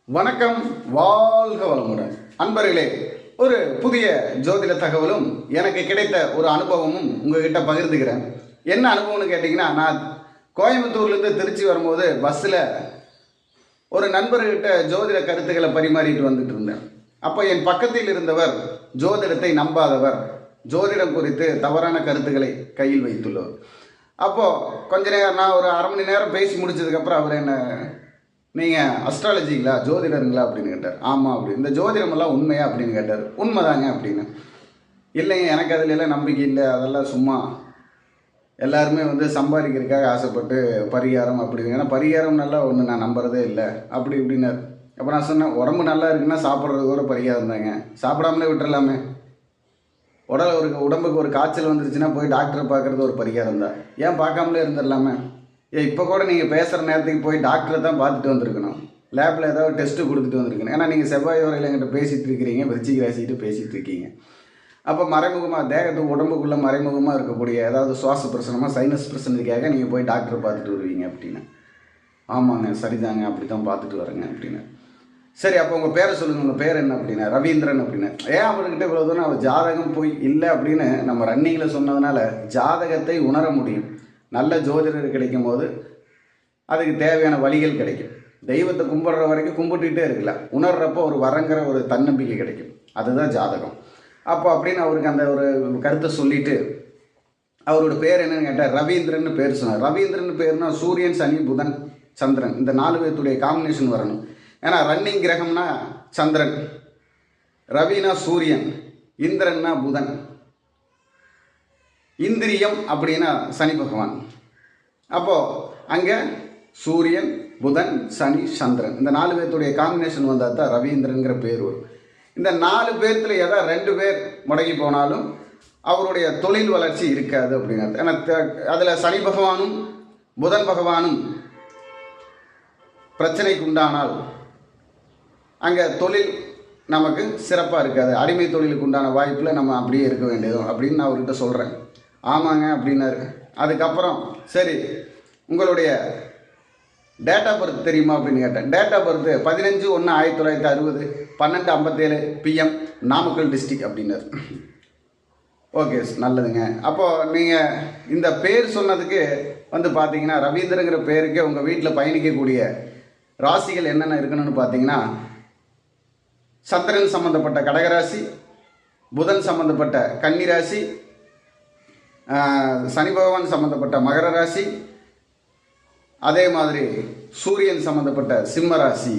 வணக்கம், வாழ்க வளமுடன். அன்பர்களே, ஒரு புதிய ஜோதிட தகவலும் எனக்கு கிடைத்த ஒரு அனுபவமும் உங்ககிட்ட பகிர்ந்துக்கிறேன். என்ன அனுபவம்னு கேட்டிங்கன்னா, நான் கோயம்புத்தூர்லேருந்து திருச்சி வரும்போது பஸ்ஸில் ஒரு நண்பர்கிட்ட ஜோதிட கருத்துக்களை பரிமாறிட்டு வந்துட்டு இருந்தேன். அப்போ என் பக்கத்தில் இருந்தவர் ஜோதிடத்தை நம்பாதவர், ஜோதிடம் குறித்து தவறான கருத்துக்களை கையில் வைத்துள்ளவர். அப்போது கொஞ்ச நேரம், நான் ஒரு அரை மணி நேரம் பேசி முடிச்சதுக்கப்புறம் அவர் என்ன, நீங்கள் அஸ்ட்ராலஜிங்களா, ஜோதிடருங்களா அப்படின்னு கேட்டார். ஆமாம் அப்படி. இந்த ஜோதிடமெல்லாம் உண்மையா அப்படின்னு கேட்டார். உண்மைதாங்க அப்படின்னு. இல்லைங்க, எனக்கு அதில் எல்லாம் நம்பிக்கை இல்லை, அதெல்லாம் சும்மா எல்லாருமே சம்பாதிக்கிறதுக்காக ஆசைப்பட்டு பரிகாரம் அப்படிங்க. ஏன்னா பரிகாரம் நல்லா ஒன்று நான் நம்புறதே இல்லை அப்படி இப்படின்னார். அப்போ நான் சொன்னேன், உடம்பு நல்லா இருக்குன்னா சாப்பிட்றது கூட பரிகாரம் தாங்க, சாப்பிடாமலே விட்டுறலாமே. உடம்புக்கு ஒரு காய்ச்சல் வந்துருச்சுன்னா போய் டாக்டரை பார்க்குறது ஒரு பரிகாரம் தான், ஏன் பார்க்காமலே இருந்துடலாமே. இப்போ கூட நீங்கள் பேசுகிற நேரத்துக்கு போய் டாக்டரை தான் பார்த்துட்டு வந்திருக்கணும், லேபில் ஏதாவது டெஸ்ட்டு கொடுத்துட்டு வந்திருக்கணும். ஏன்னா நீங்கள் செவ்வாய் வரையில் என்கிட்ட பேசிகிட்டு இருக்கிறீங்க, விருச்சிக ராசிக்கிட்டு பேசிகிட்டு இருக்கீங்க. அப்போ மறைமுகமாக தேகத்துக்கு உடம்புக்குள்ளே மறைமுகமாக இருக்கக்கூடிய ஏதாவது சுவாச பிரச்சனமாக, சைனஸ் பிரச்சனைக்காக நீங்கள் போய் டாக்டரை பார்த்துட்டு வருவீங்க அப்படின்னு. ஆமாங்க, சரிதாங்க, அப்படி தான் பார்த்துட்டு வரேங்க அப்படின்னு. சரி, அப்போ உங்கள் பேரை சொல்லுங்கள், உங்கள் பேர் என்ன அப்படின்னா. ரவீந்திரன் அப்படின்னு. ஏன் அவர்கிட்ட இவ்வளோ தூரம் அவர் ஜாதகம் போய் இல்லை அப்படின்னு நம்ம ரன்னிங்கில் சொன்னதுனால ஜாதகத்தை உணர முடியும். நல்ல ஜோதிடர் கிடைக்கும் போது அதுக்கு தேவையான வழிகள் கிடைக்கும். தெய்வத்தை கும்பிட்ற வரைக்கும் கும்பிட்டுக்கிட்டே இருக்கலாம், உணர்றப்போ ஒரு வரங்கிற ஒரு தன்னம்பிக்கை கிடைக்கும். அதுதான் ஜாதகம். அப்போ அப்படின்னு அவருக்கு அந்த ஒரு கருத்தை சொல்லிட்டு அவரோட பேர் என்னன்னு கேட்டால் ரவீந்திரன் பேர் சொன்னார். ரவீந்திரன் பேர்னா சூரியன், சனி, புதன், சந்திரன், இந்த 4 பேர்த்துடைய காம்பினேஷன் வரணும். ஏன்னா ரன்னிங் கிரகம்னா சந்திரன், ரவினா சூரியன், இந்திரன்னா புதன், இந்திரியம் அப்படின்னா சனி பகவான். அப்போது அங்கே சூரியன், புதன், சனி, சந்திரன், இந்த 4 பேர்த்துடைய காம்பினேஷன் வந்தால் தான் ரவீந்திரன்கிற பேர் வரும். இந்த 4 பேர்த்தில் ஏதாவது 2 பேர் முடங்கி போனாலும் அவருடைய தொழில் வளர்ச்சி இருக்காது அப்படிங்கிறது. ஏன்னா அதில் சனி பகவானும் புதன் பகவானும் பிரச்சனைக்கு உண்டானால் அங்கே தொழில் நமக்கு சிறப்பாக இருக்காது, அடிமை தொழிலுக்கு உண்டான வாய்ப்பில் நம்ம அப்படியே இருக்க வேண்டியதும் அப்படின்னு நான் அவர்கிட்ட சொல்கிறேன். ஆமாங்க அப்படின்னாரு. அதுக்கப்புறம் சரி, உங்களுடைய டேட் ஆஃப் பர்த் தெரியுமா அப்படின்னு கேட்டேன். Date of birth 15/1/1960 12:57 PM, Namakkal district அப்படின்னாரு. ஓகே, நல்லதுங்க. அப்போது நீங்கள் இந்த பேர் சொன்னதுக்கு பார்த்தீங்கன்னா ரவீந்திரங்கிற பேருக்கு உங்கள் வீட்டில் பயணிக்கக்கூடிய ராசிகள் என்னென்ன இருக்கணும்னு பார்த்தீங்கன்னா, சந்திரன் சம்மந்தப்பட்ட கடகராசி, புதன் சம்மந்தப்பட்ட கன்னி ராசி, சனி பகவான் சம்மந்தப்பட்ட மகர ராசி, அதே மாதிரி சூரியன் சம்மந்தப்பட்ட சிம்ம ராசி.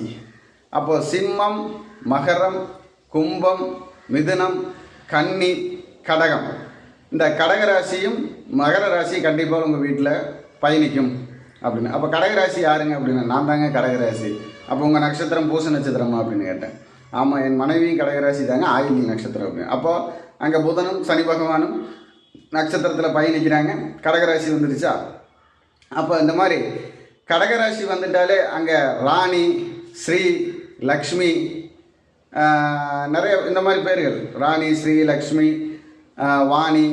அப்போது சிம்மம், மகரம், கும்பம், மிதுனம், கன்னி, கடகம், இந்த கடகராசியும் மகர ராசி கண்டிப்பாக உங்கள் வீட்டில் பயணிக்கும் அப்படின்னு. அப்போ கடகராசி யாருங்க அப்படின்னு. நான் தாங்க கடகராசி. அப்போ உங்கள் நட்சத்திரம் பூச நட்சத்திரமா அப்படின்னு கேட்டேன். ஆமாம், என் மனைவியும் கடகராசி தாங்க, ஆயிலி நட்சத்திரம் அப்படின்னு. அப்போது அங்கே புதனும் சனி பகவானும் நட்சத்திரத்தில் பயணிக்கிறாங்க, கடகராசி வந்துடுச்சா. அப்போ இந்த மாதிரி கடகராசி வந்துட்டாலே அங்கே ராணி, ஸ்ரீ, லக்ஷ்மி, நிறைய இந்த மாதிரி பேர்கள், ராணி, ஸ்ரீ, லக்ஷ்மி, வாணி,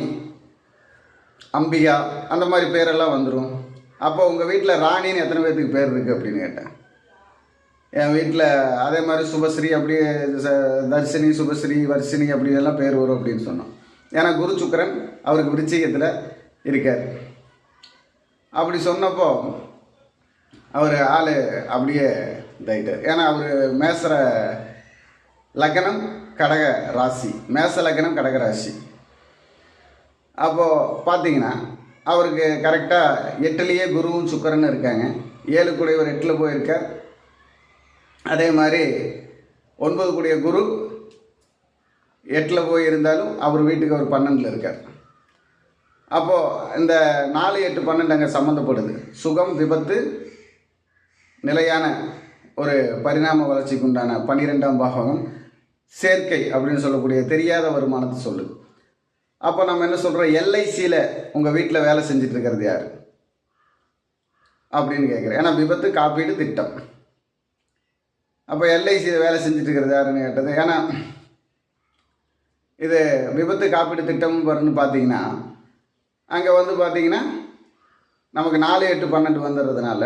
அம்பிகா, அந்த மாதிரி பேரெல்லாம் வந்துடும். அப்போ உங்கள் வீட்டில் ராணின்னு எத்தனை பேர்த்துக்கு பேர் இருக்குது அப்படின்னு கேட்டேன். என் வீட்டில் அதே மாதிரி சுபஸ்ரீ, அப்படியே தர்ஷினி, சுபஸ்ரீ, வர்ஷினி அப்படி எல்லாம் பேர் வரும் அப்படின்னு சொன்னோம். ஏன்னா குரு சுக்கிரன் அவருக்கு விருச்சிகத்தில் இருக்கார். அப்படி சொன்னப்போ அவர் ஆள் அப்படியே இதாயிட்டார். ஏன்னா அவர் மேசர லக்னம் கடக ராசி, மேச லக்னம் கடக ராசி. அப்போது பார்த்தீங்கன்னா அவருக்கு கரெக்டாக 8லேயே குருவும் சுக்கிரன் இருக்காங்க. 7 கூடியவர் 8ல் போயிருக்கார். அதே மாதிரி 9 கூடிய குரு 8ல் போய் இருந்தாலும் அவர் வீட்டுக்கு அவர் 12ல் இருக்கார். அப்போது இந்த 4, 8, 12 அங்கே சம்மந்தப்படுது. சுகம், விபத்து, நிலையான ஒரு பரிணாம வளர்ச்சிக்கு உண்டான 12ஆம் பாவகம், சேர்க்கை அப்படின்னு சொல்லக்கூடிய தெரியாத வருமானத்தை சொல்லுது. அப்போ நம்ம என்ன சொல்கிறோம், எல்ஐசியில் உங்கள் வீட்டில் வேலை செஞ்சுட்டு இருக்கிறது யார் அப்படின்னு கேட்குறேன். ஏன்னா விபத்து காப்பீடு திட்டம். அப்போ எல்ஐசியில் வேலை செஞ்சுட்டு இருக்கிறது யாருன்னு கேட்டது. ஏன்னா இது விபத்து காப்பீடு திட்டம் வரும்னு பார்த்தீங்கன்னா அங்கே பார்த்தீங்கன்னா நமக்கு 4, 8, 12 வந்துடுறதுனால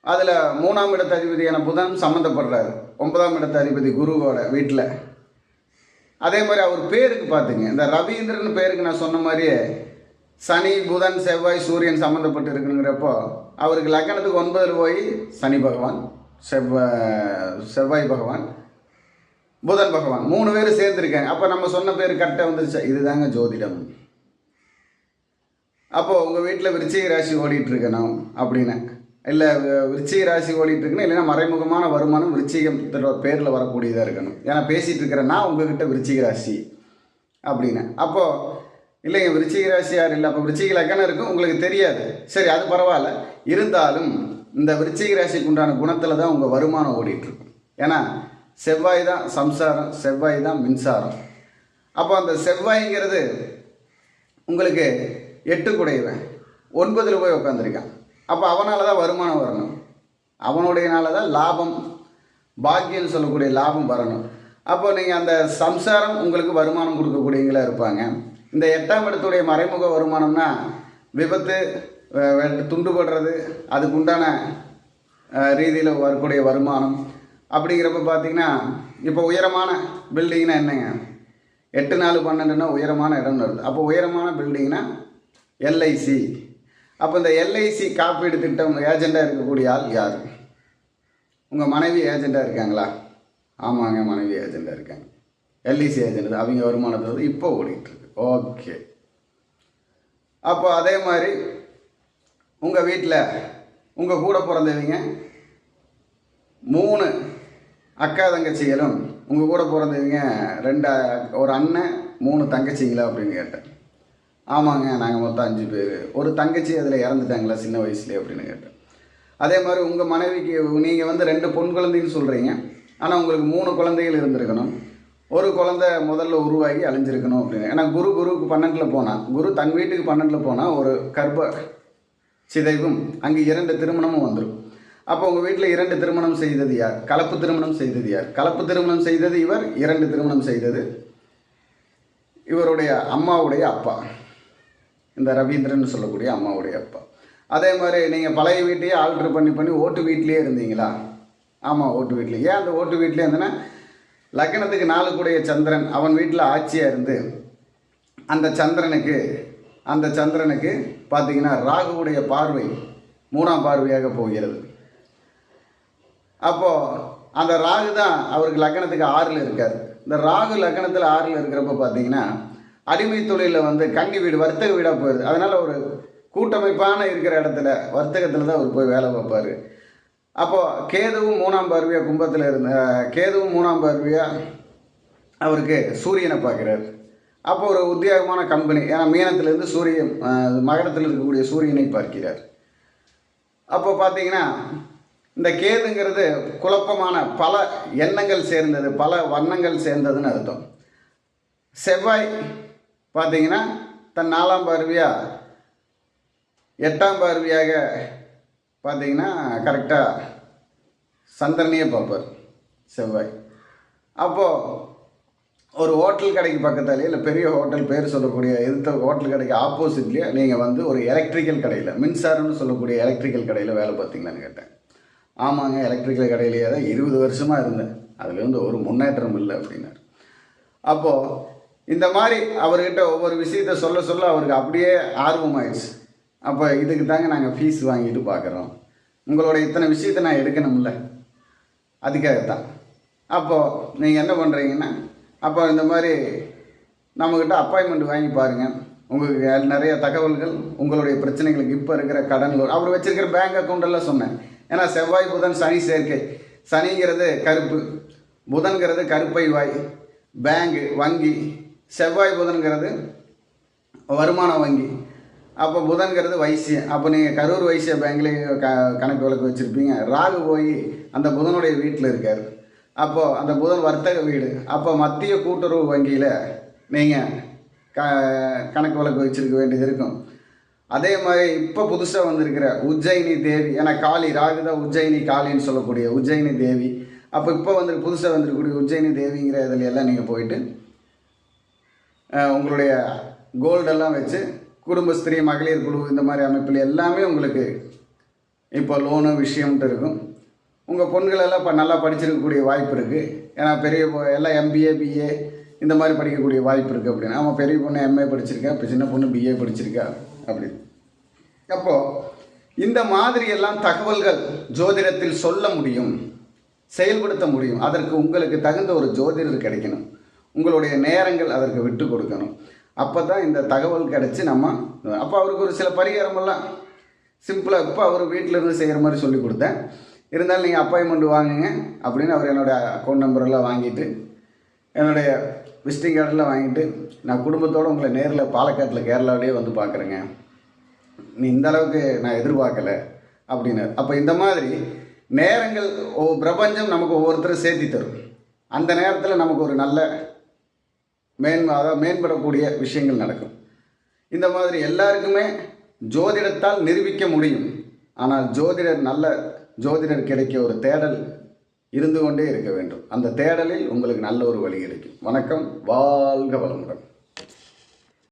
அதில் 3ஆம் இடத்து அதிபதியான புதன் சம்மந்தப்படுறாரு 9ஆம் இடத்து அதிபதி குருவோட வீட்டில். அதே மாதிரி அவர் பேருக்கு பார்த்துங்க, இந்த ரவீந்திரன் பேருக்கு நான் சொன்ன மாதிரியே சனி புதன் செவ்வாய் சூரியன் சம்மந்தப்பட்டு இருக்குங்கிறப்போ அவருக்கு லக்னத்துக்கு 9 போய் சனி பகவான், செவ்வாய் பகவான், புதன் பகவான் 3 பேர் சேர்ந்துருக்காங்க. அப்போ நம்ம சொன்ன பேர் கரெக்டாக வந்துருச்சு. இதுதாங்க ஜோதிடம். அப்போது உங்கள் வீட்டில் விருச்சிக ராசி ஓடிட்டுருக்கணும் அப்படின்னு, இல்லை விருச்சிக ராசி ஓடிட்டுருக்கணும், இல்லைன்னா மறைமுகமான வருமானம் விருச்சிகம் பேரில் வரக்கூடியதாக இருக்கணும். ஏன்னா பேசிகிட்டு இருக்கிறேன்னா உங்ககிட்ட விருச்சிக ராசி அப்படின்னு. அப்போது இல்லைங்க விருச்சிக ராசி யார் இல்லை, அப்போ விருச்சிக லக்னம் இருக்கும் உங்களுக்கு தெரியாது. சரி, அது பரவாயில்ல. இருந்தாலும் இந்த விருச்சிக ராசிக்கு உண்டான குணத்தில் தான் உங்கள் வருமானம் ஓடிட்டுருக்கும். ஏன்னா செவ்வாய் தான் சம்சாரம், செவ்வாய் தான் மின்சாரம். அப்போ அந்த செவ்வாய்ங்கிறது உங்களுக்கு 8 கூடையவன் 9 போய் உட்காந்துருக்கான். அப்போ அவனால தான் வருமானம் வரணும், அவனுடையனால தான் லாபம் பாக்கியம்னு சொல்லக்கூடிய லாபம் வரணும். அப்போ நீங்கள் அந்த சம்சாரம் உங்களுக்கு வருமானம் கொடுக்கக்கூடியவங்களாக இருப்பாங்க. இந்த 8ஆம் இடத்துடைய மறைமுக வருமானம்னா விபத்து, துண்டுபடுறது, அதுக்கு உண்டான ரீதியில் வரக்கூடிய வருமானம். அப்படிங்கிறப்ப பார்த்தீங்கன்னா இப்போ உயரமான பில்டிங்னா என்னங்க, 8 4 12ன்னா உயரமான இடம்னு வருது. அப்போ உயரமான பில்டிங்னா எல்ஐசி. அப்போ இந்த எல்ஐசி காப்பீடு திட்டம் ஏஜெண்டாக இருக்கக்கூடிய ஆள் யார்? உங்கள் மனைவி ஏஜெண்டாக இருக்காங்களா? ஆமாங்க, மனைவி ஏஜெண்டாக இருக்காங்க. எல்ஐசி ஏஜெண்ட் தான். அவங்க வருமானத்தை இப்போ ஓடிட்டுருக்கு. ஓகே. அப்போ அதே மாதிரி உங்கள் வீட்டில் உங்கள் கூட பிறந்தவங்க 3 அக்கா தங்கச்சிகளும், உங்கள் கூட பிறந்தவங்க 2 ஒரு அண்ணன் 3 தங்கச்சிங்களா அப்படின்னு கேட்டேன். ஆமாங்க, நாங்கள் மொத்தம் 5 பேர். ஒரு தங்கச்சி அதில் இறந்துட்டாங்களா சின்ன வயசுலேயே அப்படின்னு கேட்டேன். அதே மாதிரி உங்கள் மனைவிக்கு நீங்கள் வந்து 2 பொன் குழந்தைன்னு சொல்கிறீங்க, ஆனால் உங்களுக்கு 3 குழந்தைகள் இருந்திருக்கணும். ஒரு குழந்தை முதல்ல உருவாகி அழிஞ்சிருக்கணும் அப்படின்னு. ஏன்னா குருவுக்கு 12ல் போனால், குரு தன் வீட்டுக்கு 12ல் போனால் ஒரு கர்ப்ப சிதைவும் அங்கே 2 திருமணமும் வந்துடும். அப்போ உங்கள் வீட்டில் 2 திருமணம் செய்தது யார்? கலப்பு திருமணம் செய்தது யார்? கலப்பு திருமணம் செய்தது இவர், 2 திருமணம் செய்தது இவருடைய அம்மாவுடைய அப்பா, இந்த ரவீந்திரன் சொல்லக்கூடிய அம்மாவுடைய அப்பா. அதே மாதிரி நீங்கள் பழைய வீட்டையே ஆல்ட்ரு பண்ணி ஓட்டு வீட்லேயே இருந்தீங்களா? ஆமாம், ஓட்டு வீட்லேயே. ஏன் அந்த ஓட்டு வீட்லேயே இருந்தேன்னா லக்னத்துக்கு 4 கூடிய சந்திரன் அவன் வீட்டில் ஆட்சியாக இருந்து அந்த சந்திரனுக்கு பார்த்தீங்கன்னா ராகுவுடைய பார்வை 3ஆம் பார்வையாக போகிறது. அப்போது அந்த ராகு தான் அவருக்கு லக்னத்துக்கு 6ல் இருக்கார். இந்த ராகு லக்னத்தில் 6ல் இருக்கிறப்ப பார்த்தீங்கன்னா அடிமை தொழிலில் வந்து கன்னி வீடு வர்த்தக வீடாக போயிடுது. அதனால் ஒரு கூட்டமைப்பான இருக்கிற இடத்துல வர்த்தகத்தில் தான் அவர் போய் வேலை பார்ப்பார். அப்போது கேதுவும் 3ஆம் பார்வையாக கும்பத்தில் கேதுவும் 3ஆம் பார்வையாக அவருக்கு சூரியனை பார்க்குறாரு. அப்போ ஒரு உத்தியோகமான கம்பெனி, ஏன்னா மீனத்திலேருந்து சூரியன் மகரத்தில் இருக்கக்கூடிய சூரியனை பார்க்கிறார். அப்போ பார்த்தீங்கன்னா இந்த கேதுங்கிறது குழப்பமான பல எண்ணங்கள் சேர்ந்தது, பல வண்ணங்கள் சேர்ந்ததுன்னு அர்த்தம். செவ்வாய் பார்த்தீங்கன்னா தன் 4ஆம் பார்வையாக 8ஆம் பார்வையாக பார்த்தீங்கன்னா கரெக்டாக சந்திரனையே பார்ப்பார் செவ்வாய். அப்போது ஒரு ஹோட்டல் கடைக்கு பக்கத்தாலே, இல்லை பெரிய ஹோட்டல் பேர் சொல்லக்கூடிய எதிர்த்த ஹோட்டல் கடைக்கு ஆப்போசிட்லேயே நீங்கள் வந்து ஒரு எலக்ட்ரிக்கல் கடையில், மின்சாரம்னு சொல்லக்கூடிய எலக்ட்ரிக்கல் கடையில் வேலை பார்த்தீங்களான்னு கேட்டேன். ஆமாங்க, எலக்ட்ரிக்கல் கடையிலேயே தான் 20 வருஷமாக இருந்தேன், அதுலேருந்து ஒரு முன்னேற்றம் இல்லை அப்படின்னார். அப்போது இந்த மாதிரி அவர்கிட்ட ஒவ்வொரு விஷயத்த சொல்ல அவருக்கு அப்படியே ஆர்வமாயிடுச்சு. அப்போ இதுக்கு தாங்க நாங்கள் ஃபீஸ் வாங்கிட்டு பார்க்குறோம், உங்களோட இத்தனை விஷயத்தை நான் எடுக்கணும்ல, அதுக்காகத்தான். அப்போது நீங்கள் என்ன பண்ணுறீங்கன்னா, அப்போ இந்த மாதிரி நம்மக்கிட்ட அப்பாயின்மெண்ட் வாங்கி பாருங்கள், உங்களுக்கு நிறைய தகவல்கள், உங்களுடைய பிரச்சனைகளுக்கு இப்போ இருக்கிற கடன், அவர் வச்சுருக்கிற பேங்க் அக்கௌண்ட்டெல்லாம் சொன்னேன். ஏன்னா செவ்வாய் புதன் சனி சேர்க்கை, சனிங்கிறது கருப்பு, புதன்கிறது கருப்பை வாய் பேங்கு வங்கி, செவ்வாய் புதன்கிறது வருமான வங்கி, அப்போ புதன்கிறது வைசியம். அப்போ நீங்கள் கரூர் வைசிய பேங்க்லேயே கணக்கு வழக்கு வச்சுருப்பீங்க. ராகு போய் அந்த புதனுடைய வீட்டில் இருக்கார். அப்போது அந்த புதன் வர்த்தக வீடு, அப்போ மத்திய கூட்டுறவு வங்கியில் நீங்கள் கணக்கு வழக்கு வச்சுருக்க வேண்டியது இருக்கும். அதே மாதிரி இப்போ புதுசாக வந்திருக்கிற உஜ்ஜயினி தேவி, ஏன்னா காளி ராகு தான் உஜ்ஜயினி காளின்னு சொல்லக்கூடிய உஜ்ஜயினி தேவி. அப்போ இப்போ புதுசாக வந்திருக்கக்கூடிய உஜ்ஜயினி தேவிங்கிற இதில் எல்லாம் நீங்கள் போயிட்டு உங்களுடைய கோல்டெல்லாம் வச்சு குடும்பஸ்திரீ மகளிர் குழு இந்த மாதிரி அமைப்பில் எல்லாமே உங்களுக்கு இப்போ லோனு விஷயம்ட்டு இருக்கும். உங்கள் பொண்களெல்லாம் இப்போ நல்லா படிச்சிருக்கக்கூடிய வாய்ப்பு இருக்குது. ஏன்னா எல்லாம் எம்பிஏ பிஏ இந்த மாதிரி படிக்கக்கூடிய வாய்ப்பு இருக்குது அப்படின்னா. அவன் பெரிய பொண்ணு எம்ஏ படிச்சிருக்கா, இப்போ சின்ன பொண்ணு பிஏ படிச்சிருக்கா அப்படி. அப்போது இந்த மாதிரியெல்லாம் தகவல்கள் ஜோதிடத்தில் சொல்ல முடியும், செயல்படுத்த முடியும். அதற்கு உங்களுக்கு தகுந்த ஒரு ஜோதிடர் கிடைக்கணும். உங்களுடைய நேரங்கள் அதற்கு விட்டு கொடுக்கணும். அப்போ தான் இந்த தகவல் கிடச்சி அப்போ அவருக்கு ஒரு சில பரிகாரமெல்லாம் சிம்பிளாக இப்போ அவர் வீட்டிலேருந்து செய்கிற மாதிரி சொல்லி கொடுத்தேன். இருந்தாலும் நீங்கள் அப்பாயின்மெண்ட் வாங்குங்க அப்படின்னு அவர் என்னுடைய அக்கௌண்ட் நம்பரெல்லாம் வாங்கிட்டு, என்னுடைய விசிட்டிங் கார்டெல்லாம் வாங்கிட்டு, நான் குடும்பத்தோடு உங்களை நேரில் பாலக்காட்டில் கேரளாவிலேயே வந்து பார்க்குறேங்க, நீ இந்த அளவுக்கு நான் எதிர்பார்க்கலை அப்படின்னு. அப்போ இந்த மாதிரி நேரங்கள் பிரபஞ்சம் நமக்கு ஒவ்வொருத்தரும் சேர்த்தி தரும். அந்த நேரத்தில் நமக்கு ஒரு நல்ல மேம்படக்கூடிய விஷயங்கள் நடக்கும். இந்த மாதிரி எல்லாருக்குமே ஜோதிடத்தால் நிரூபிக்க முடியும். ஆனால் நல்ல ஜோதிடர் கிடைக்க ஒரு தேடல் இருந்து கொண்டே இருக்க வேண்டும். அந்த தேடலில் உங்களுக்கு நல்ல ஒரு வழி கிடைக்கும். வணக்கம், வாழ்க வளமுடன்.